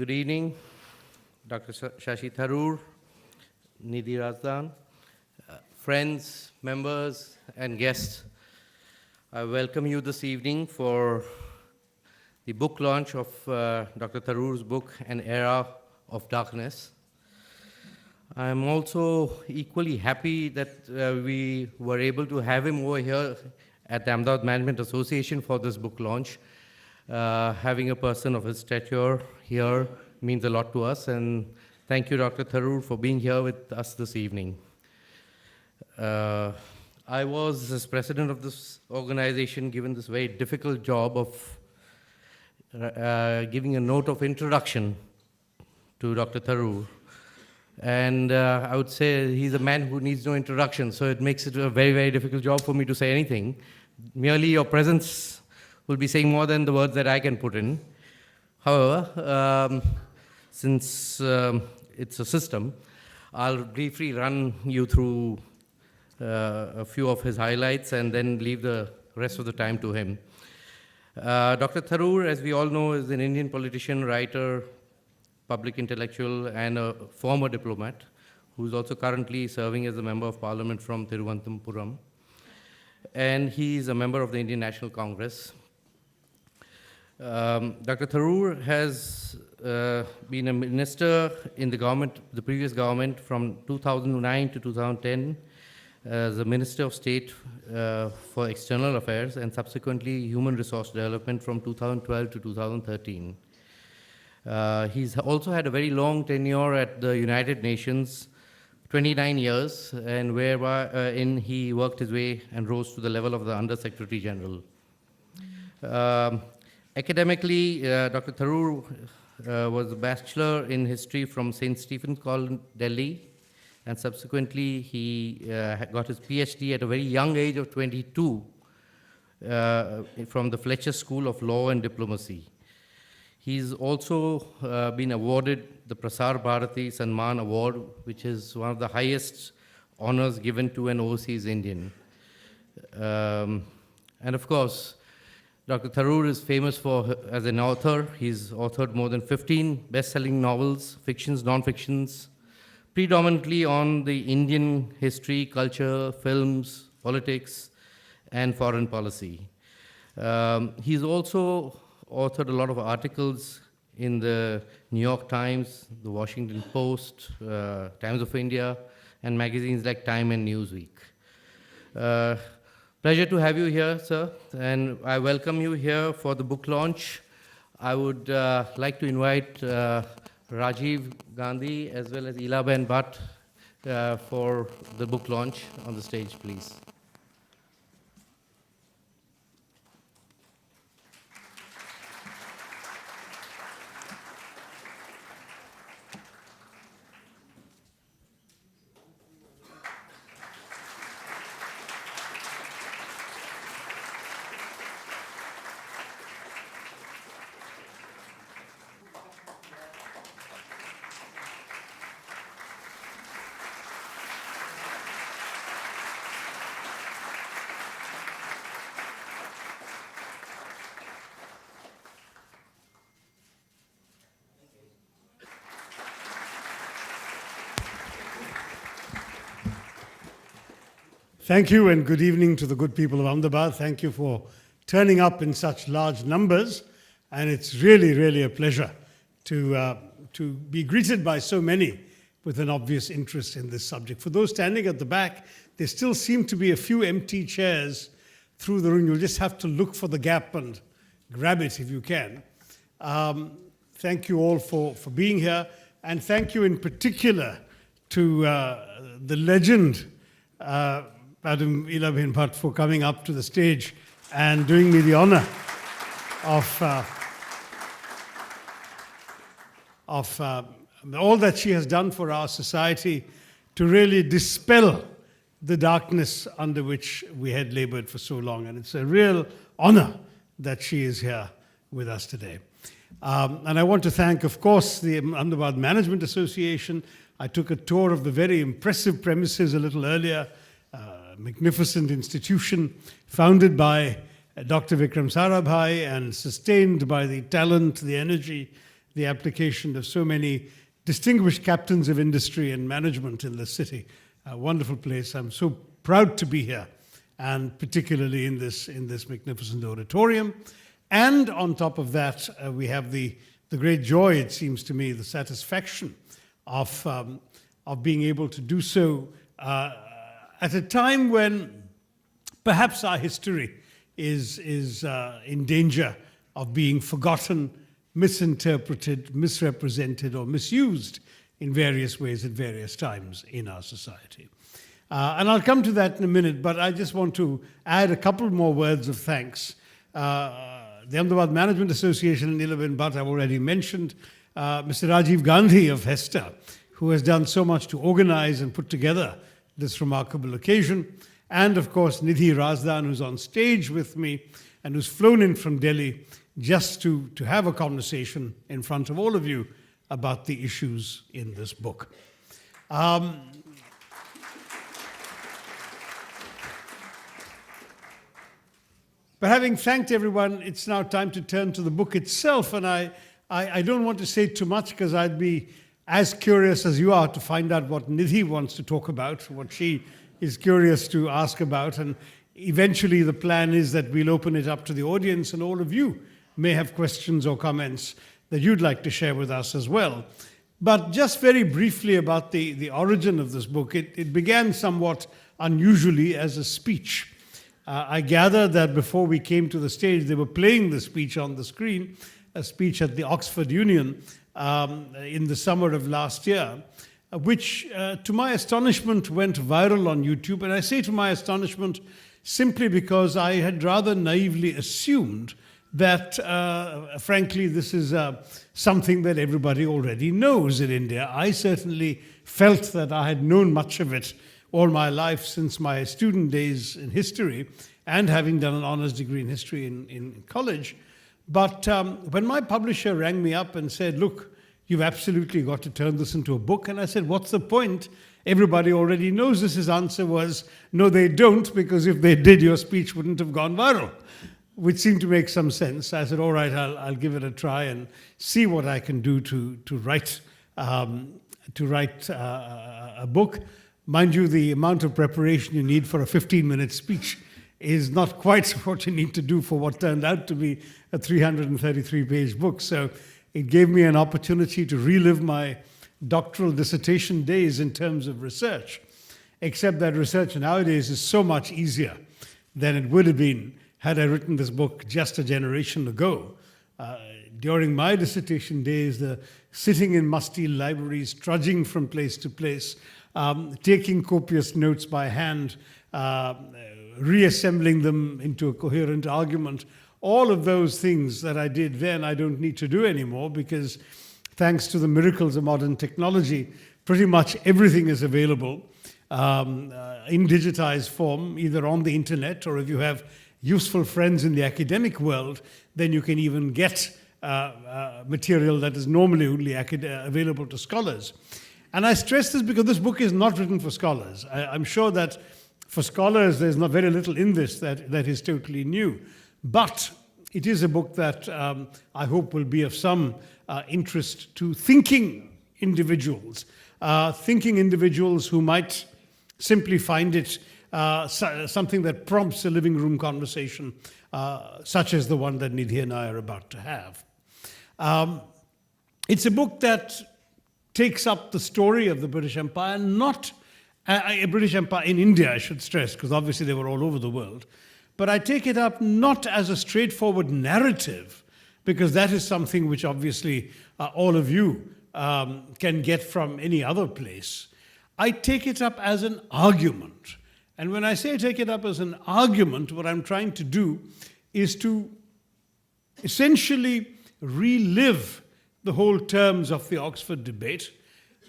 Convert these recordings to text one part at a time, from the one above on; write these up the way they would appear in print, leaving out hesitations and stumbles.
Good evening, Dr. Shashi Tharoor, Nidhi Razdaan, friends, members, and guests. I welcome you this evening for the book launch of Dr. Tharoor's book, An Era of Darkness. I'm also equally happy that we were able to have him over here at the Ahmedabad Management Association for this book launch. Having a person of his stature here means a lot to us, and thank you, Dr. Tharoor, for being here with us this evening. I was, as president of this organization, given this very difficult job of giving a note of introduction to Dr. Tharoor. And I would say he's a man who needs no introduction, so it makes it a very, very difficult job for me to say anything. Merely your presence will be saying more than the words that I can put in. However, since it's a system, I'll briefly run you through a few of his highlights and then leave the rest of the time to him. Dr. Tharoor, as we all know, is an Indian politician, writer, public intellectual, and a former diplomat, who's also currently serving as a member of parliament from Thiruvananthapuram. And he's a member of the Indian National Congress. Dr. Tharoor has been a minister in the government, the previous government, from 2009 to 2010, as a Minister of State for External Affairs, and subsequently Human Resource Development from 2012 to 2013. He's also had a very long tenure at the United Nations, 29 years, and whereby he worked his way and rose to the level of the Under Secretary General. Academically, Dr. Tharoor was a bachelor in history from St. Stephen's College, Delhi, and subsequently he got his PhD at a very young age of 22 from the Fletcher School of Law and Diplomacy. He's also been awarded the Prasar Bharati Sanman Award, which is one of the highest honors given to an overseas Indian. And of course, Dr. Tharoor is famous as an author. He's authored more than 15 best-selling novels, fictions, non-fictions, predominantly on the Indian history, culture, films, politics, and foreign policy. He's also authored a lot of articles in the New York Times, the Washington Post, Times of India, and magazines like Time and Newsweek. Pleasure to have you here, sir, and I welcome you here for the book launch. I would like to invite Rajiv Gandhi as well as Ilaben Bhatt for the book launch on the stage, please. Thank you, and good evening to the good people of Ahmedabad. Thank you for turning up in such large numbers, and it's really, really a pleasure to be greeted by so many with an obvious interest in this subject. For those standing at the back, there still seem to be a few empty chairs through the room. You'll just have to look for the gap and grab it if you can. Thank you all for being here, and thank you in particular to the legend, Madam Ilaben Bhatt, for coming up to the stage and doing me the honor of all that she has done for our society to really dispel the darkness under which we had labored for so long. And it's a real honor that she is here with us today. And I want to thank, of course, the Ahmedabad Management Association. I took a tour of the very impressive premises a little earlier. Magnificent institution founded by Dr. Vikram Sarabhai and sustained by the talent, the energy, the application of so many distinguished captains of industry and management in the city. A wonderful place. I'm so proud to be here, and particularly in this magnificent auditorium. And on top of that, we have the great joy, it seems to me, the satisfaction of being able to do so at a time when perhaps our history is in danger of being forgotten, misinterpreted, misrepresented, or misused in various ways at various times in our society. And I'll come to that in a minute, but I just want to add a couple more words of thanks. The Ahmedabad Management Association and Nilavin Bhatt I've already mentioned. Mr. Rajiv Gandhi of HESTA, who has done so much to organize and put together this remarkable occasion. And of course, Nidhi Razdaan, who's on stage with me and who's flown in from Delhi just to have a conversation in front of all of you about the issues in this book. But having thanked everyone, it's now time to turn to the book itself. And I don't want to say too much because I'd be as curious as you are to find out what Nidhi wants to talk about, what she is curious to ask about. And eventually the plan is that we'll open it up to the audience, and all of you may have questions or comments that you'd like to share with us as well. But just very briefly about the origin of this book, it began somewhat unusually as a speech. I gather that before we came to the stage, they were playing the speech on the screen, a speech at the Oxford Union in the summer of last year, which, to my astonishment, went viral on YouTube. And I say to my astonishment simply because I had rather naively assumed that, frankly, this is something that everybody already knows in India. I certainly felt that I had known much of it all my life since my student days in history and having done an honors degree in history in college. But when my publisher rang me up and said, look, you've absolutely got to turn this into a book. And I said, what's the point? Everybody already knows this. His answer was, no, they don't, because if they did, your speech wouldn't have gone viral, which seemed to make some sense. I said, all right, I'll give it a try and see what I can do to write a book. Mind you, the amount of preparation you need for a 15-minute speech is not quite what you need to do for what turned out to be a 333-page book. So it gave me an opportunity to relive my doctoral dissertation days in terms of research, except that research nowadays is so much easier than it would have been had I written this book just a generation ago. During my dissertation days, the sitting in musty libraries, trudging from place to place, taking copious notes by hand, reassembling them into a coherent argument, all of those things that I did then, I don't need to do anymore, because thanks to the miracles of modern technology, pretty much everything is available in digitized form, either on the internet, or if you have useful friends in the academic world, then you can even get material that is normally only available to scholars. And I stress this because this book is not written for scholars. I'm sure that for scholars, there's not very little in this that is totally new. But it is a book that I hope will be of some interest to thinking individuals who might simply find it something that prompts a living room conversation, such as the one that Nidhi and I are about to have. It's a book that takes up the story of the British Empire, not a British Empire in India, I should stress, because obviously they were all over the world. But I take it up not as a straightforward narrative, because that is something which obviously all of you can get from any other place. I take it up as an argument. And when I say take it up as an argument, what I'm trying to do is to essentially relive the whole terms of the Oxford debate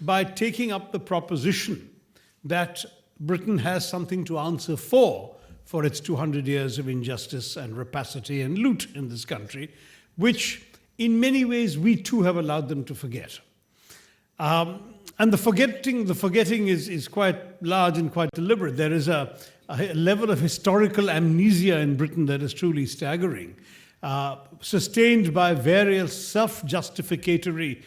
by taking up the proposition that Britain has something to answer for its 200 years of injustice and rapacity and loot in this country, which in many ways we too have allowed them to forget. And the forgetting is quite large and quite deliberate. There is a level of historical amnesia in Britain that is truly staggering. sustained by various self-justificatory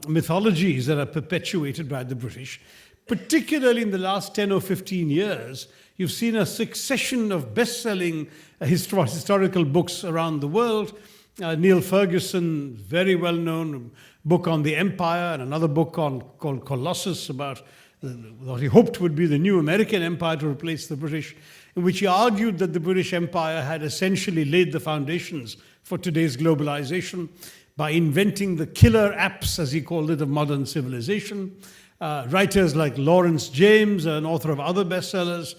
mythologies that are perpetuated by the British. Particularly in the last 10 or 15 years, you've seen a succession of best-selling historical books around the world. Neil Ferguson, very well-known book on the empire, and another book called Colossus about what he hoped would be the new American empire to replace the British, in which he argued that the British Empire had essentially laid the foundations for today's globalization by inventing the killer apps, as he called it, of modern civilization. Writers like Lawrence James, an author of other bestsellers,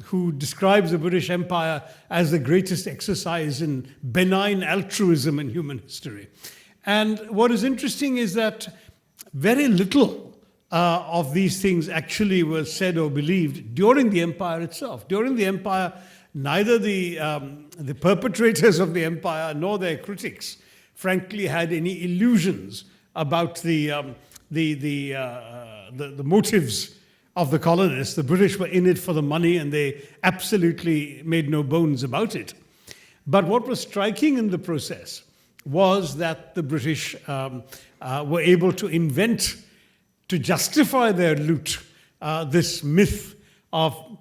who describes the British Empire as the greatest exercise in benign altruism in human history. And what is interesting is that very little of these things actually was said or believed during the empire itself. During the empire, neither the perpetrators of the empire nor their critics, frankly, had any illusions about the motives of the colonists. The British were in it for the money, and they absolutely made no bones about it. But what was striking in the process was that the British were able to invent, to justify their loot, this myth of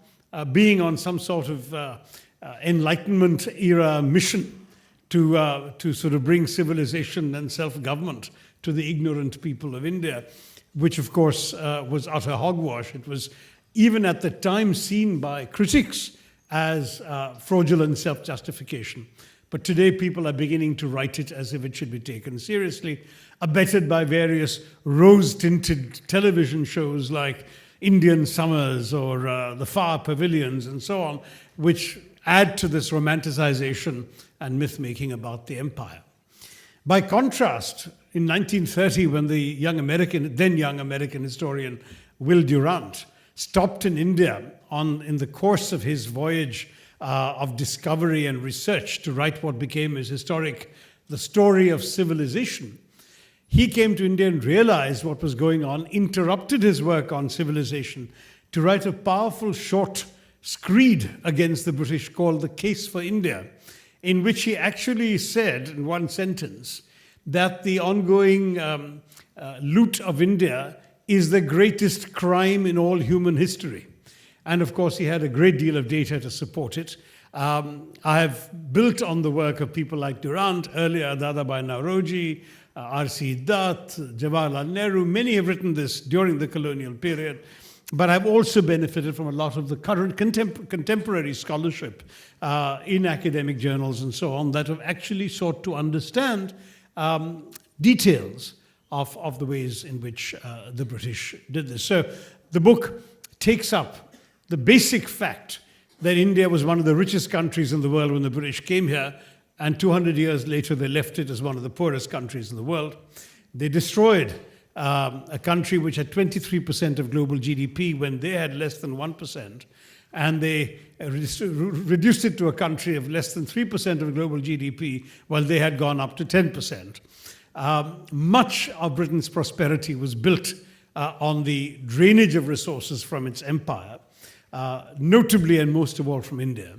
being on some sort of Enlightenment era mission to sort of bring civilization and self-government to the ignorant people of India, which of course was utter hogwash. It was even at the time seen by critics as fraudulent self-justification. But today people are beginning to write it as if it should be taken seriously, abetted by various rose-tinted television shows like Indian Summers or the Far Pavilions and so on, which add to this romanticization and myth-making about the empire. By contrast, in 1930, when the then young American historian Will Durant stopped in India in the course of his voyage of discovery and research to write what became his historic The Story of Civilization, he came to India and realized what was going on, interrupted his work on civilization to write a powerful short screed against the British called The Case for India, in which he actually said in one sentence that the ongoing loot of India is the greatest crime in all human history. And of course, he had a great deal of data to support it. I have built on the work of people like Durant, earlier Dadabhai Nauroji, R.C. Dutt, Jawaharlal Nehru. Many have written this during the colonial period. But I've also benefited from a lot of the current contemporary scholarship in academic journals and so on that have actually sought to understand details of the ways in which the British did this. So the book takes up the basic fact that India was one of the richest countries in the world when the British came here, and 200 years later they left it as one of the poorest countries in the world. They destroyed a country which had 23% of global GDP when they had less than 1%, and they reduced it to a country of less than 3% of global GDP while they had gone up to 10%. Much of Britain's prosperity was built on the drainage of resources from its empire, notably and most of all from India.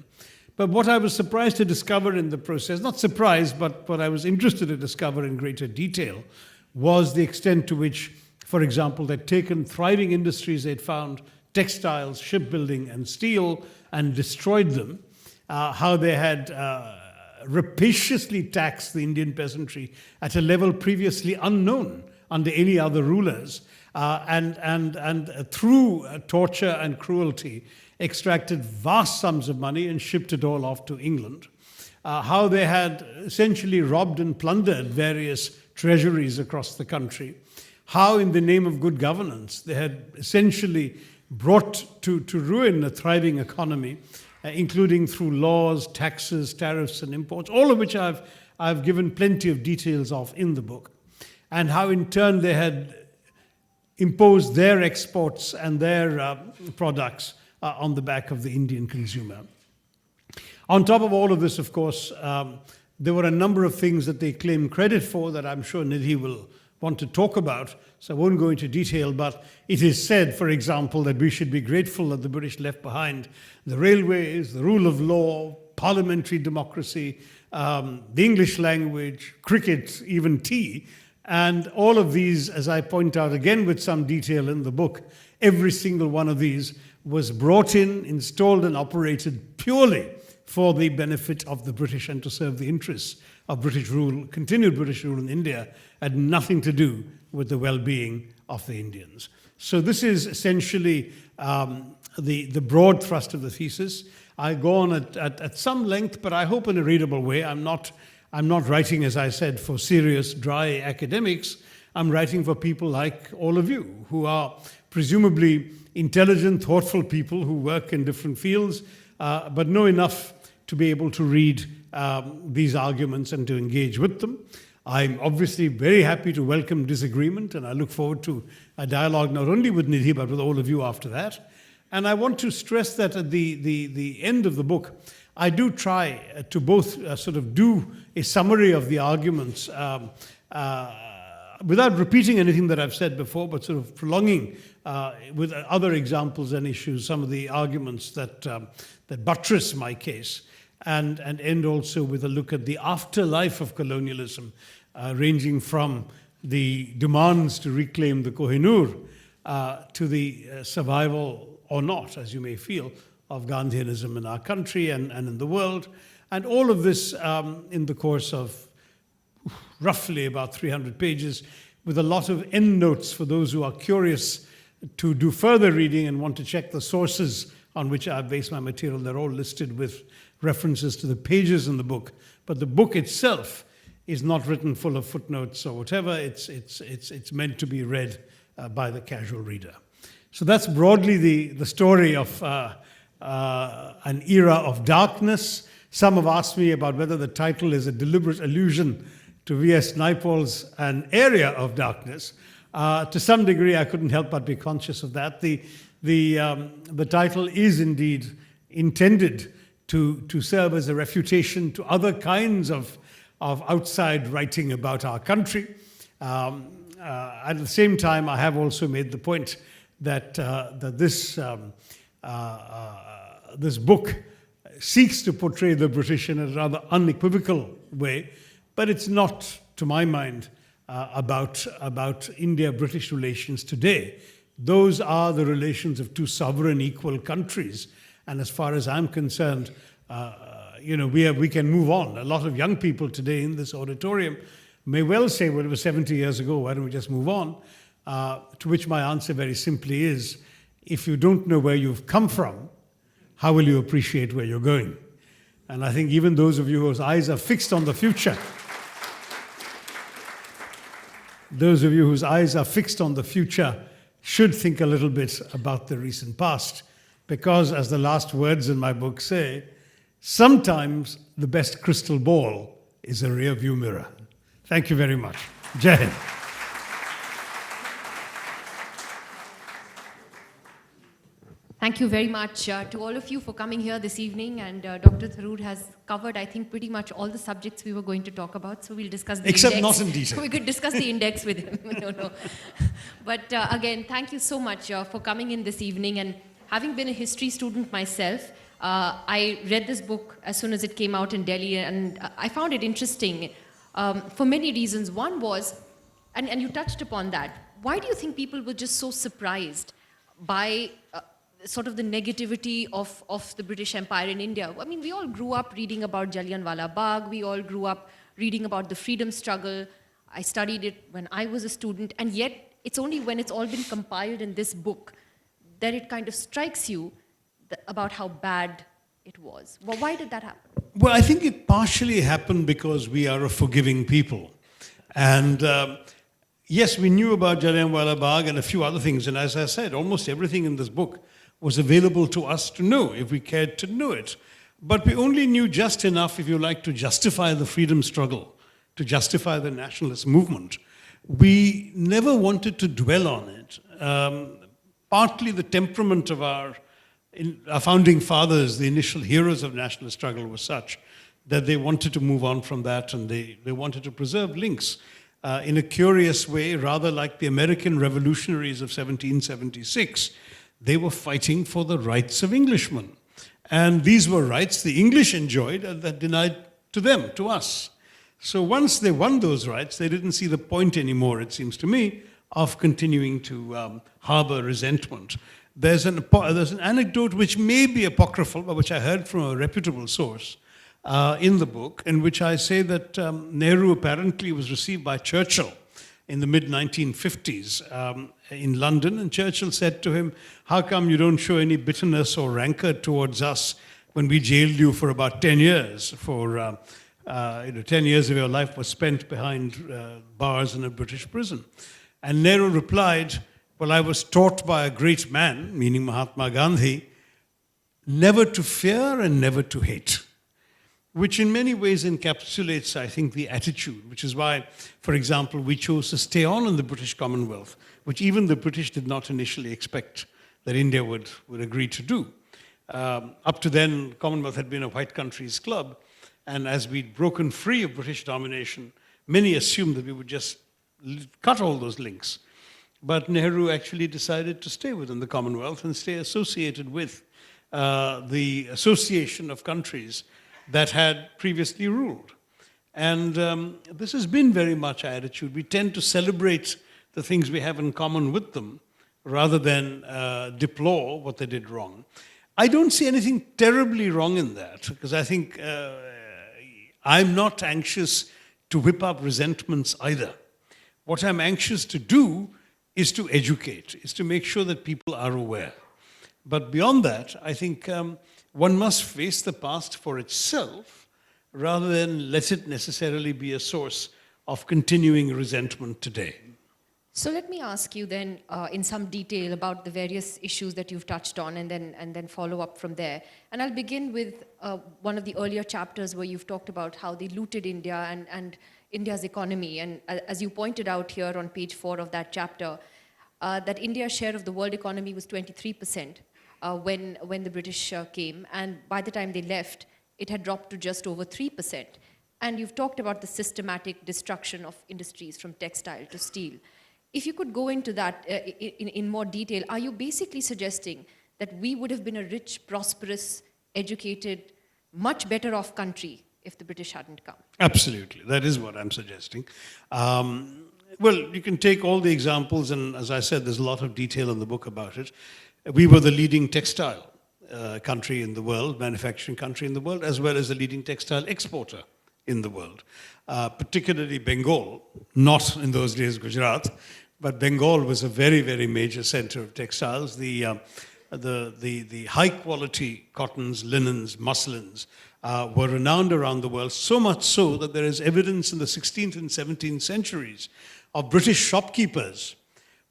But what I was surprised to discover in the process, not surprised, but what I was interested to discover in greater detail, was the extent to which, for example, they'd taken thriving industries they'd found, textiles, shipbuilding, and steel, and destroyed them, how they had rapaciously taxed the Indian peasantry at a level previously unknown under any other rulers, and through torture and cruelty, extracted vast sums of money and shipped it all off to England. How they had essentially robbed and plundered various treasuries across the country. How, in the name of good governance, they had essentially brought to ruin a thriving economy, including through laws, taxes, tariffs, and imports, all of which I've given plenty of details of in the book. And how, in turn, they had imposed their exports and their products on the back of the Indian consumer. On top of all of this, of course, there were a number of things that they claim credit for that I'm sure Nidhi will want to talk about, so I won't go into detail, but it is said, for example, that we should be grateful that the British left behind the railways, the rule of law, parliamentary democracy, the English language, cricket, even tea. And all of these, as I point out again with some detail in the book, every single one of these was brought in, installed, and operated purely for the benefit of the British and to serve the interests of British rule, continued British rule in India, had nothing to do with the well-being of the Indians. So this is essentially the broad thrust of the thesis. I go on at some length, but I hope in a readable way. I'm not writing, as I said, for serious, dry academics. I'm writing for people like all of you, who are presumably intelligent, thoughtful people who work in different fields, but know enough to be able to read these arguments and to engage with them. I'm obviously very happy to welcome disagreement, and I look forward to a dialogue not only with Nidhi, but with all of you after that. And I want to stress that at the end of the book, I do try to both sort of do a summary of the arguments without repeating anything that I've said before, but sort of prolonging with other examples and issues some of the arguments that buttress my case, and end also with a look at the afterlife of colonialism, ranging from the demands to reclaim the Kohinoor to the survival or not, as you may feel, of Gandhianism in our country and in the world. And all of this in the course of roughly about 300 pages, with a lot of endnotes for those who are curious to do further reading and want to check the sources on which I've based my material. They're all listed with references to the pages in the book. But the book itself is not written full of footnotes or whatever. It's meant to be read by the casual reader. So that's broadly the story of an era of darkness. Some have asked me about whether the title is a deliberate allusion to V.S. Naipaul's An Area of Darkness. To some degree, I couldn't help but be conscious of that. The title is indeed intended to serve as a refutation to other kinds of outside writing about our country. At the same time, I have also made the point that this book seeks to portray the British in a rather unequivocal way, but it's not, to my mind, about India-British relations today. Those are the relations of two sovereign, equal countries, and as far as I'm concerned, we can move on. A lot of young people today in this auditorium may well say, well, it was 70 years ago, why don't we just move on? To which my answer very simply is, if you don't know where you've come from, how will you appreciate where you're going? And I think even those of you whose eyes are fixed on the future, should think a little bit about the recent past, because as the last words in my book say, sometimes the best crystal ball is a rear view mirror. Thank you very much. Jai Hind. Thank you very much to all of you for coming here this evening, and Dr. Tharoor has covered, I think, pretty much all the subjects we were going to talk about, so we'll discuss the Except index. not in detail. We could discuss the index with him. No. But again, thank you so much for coming in this evening, and having been a history student myself, I read this book as soon as it came out in Delhi, and I found it interesting for many reasons. One was, and you touched upon that, why do you think people were just so surprised by sort of the negativity of the British Empire in India? I mean, we all grew up reading about Jallianwala Bagh, we all grew up reading about the freedom struggle. I studied it when I was a student, and yet it's only when it's all been compiled in this book that it kind of strikes you about how bad it was. Well, why did that happen? Well, I think it partially happened because we are a forgiving people. And yes, we knew about Jallianwala Bagh and a few other things. And as I said, almost everything in this book was available to us to know if we cared to know it. But we only knew just enough, if you like, to justify the freedom struggle, to justify the nationalist movement. We never wanted to dwell on it. Partly the temperament of our founding fathers, the initial heroes of national struggle, was such that they wanted to move on from that, and they wanted to preserve links in a curious way, rather like the American revolutionaries of 1776. They were fighting for the rights of Englishmen. And these were rights the English enjoyed and that denied to them, to us. So once they won those rights, they didn't see the point anymore, it seems to me, of continuing to harbor resentment. There's an anecdote which may be apocryphal, but which I heard from a reputable source in the book, in which I say that Nehru apparently was received by Churchill in the mid-1950s in London, and Churchill said to him, "How come you don't show any bitterness or rancor towards us when we jailed you for about 10 years? For 10 years of your life was spent behind bars in a British prison." And Nehru replied, "Well, I was taught by a great man," meaning Mahatma Gandhi, "never to fear and never to hate," which in many ways encapsulates, I think, the attitude, which is why, for example, we chose to stay on in the British Commonwealth, which even the British did not initially expect that India would agree to do. Up to then, Commonwealth had been a white countries club, and as we'd broken free of British domination, many assumed that we would just cut all those links. But Nehru actually decided to stay within the Commonwealth and stay associated with the association of countries that had previously ruled. And this has been very much our attitude. We tend to celebrate the things we have in common with them rather than deplore what they did wrong. I don't see anything terribly wrong in that, because I think I'm not anxious to whip up resentments either. What I'm anxious to do is to educate, is to make sure that people are aware. But beyond that, I think one must face the past for itself rather than let it necessarily be a source of continuing resentment today. So let me ask you then in some detail about the various issues that you've touched on and then follow up from there. And I'll begin with one of the earlier chapters where you've talked about how they looted India and India's economy. And as you pointed out here on page 4 of that chapter, that India's share of the world economy was 23% when the British came. And by the time they left, it had dropped to just over 3%. And you've talked about the systematic destruction of industries from textile to steel. If you could go into that in more detail, are you basically suggesting that we would have been a rich, prosperous, educated, much better off country if the British hadn't come? Absolutely. That is what I'm suggesting. Well, you can take all the examples, and as I said, there's a lot of detail in the book about it. We were the leading textile country in the world, manufacturing country in the world, as well as the leading textile exporter in the world. Particularly Bengal, not in those days Gujarat, but Bengal was a very, very major center of textiles. The high quality cottons, linens, muslins were renowned around the world, so much so that there is evidence in the 16th and 17th centuries of British shopkeepers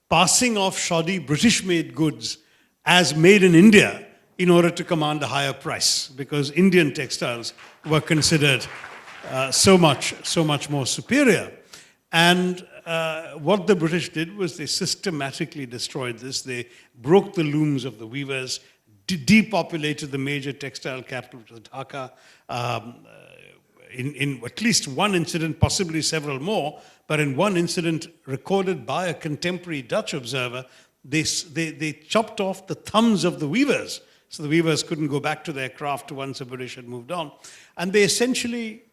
passing off shoddy British-made goods as made in India in order to command a higher price, because Indian textiles were considered so much more superior. And what the British did was they systematically destroyed this. They broke the looms of the weavers, depopulated the major textile capital, which was Dhaka. In at least one incident, possibly several more, but in one incident recorded by a contemporary Dutch observer, they chopped off the thumbs of the weavers, so the weavers couldn't go back to their craft once the British had moved on. And they essentially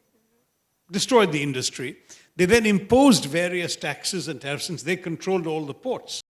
destroyed the industry. They then imposed various taxes and tariffs since they controlled all the ports.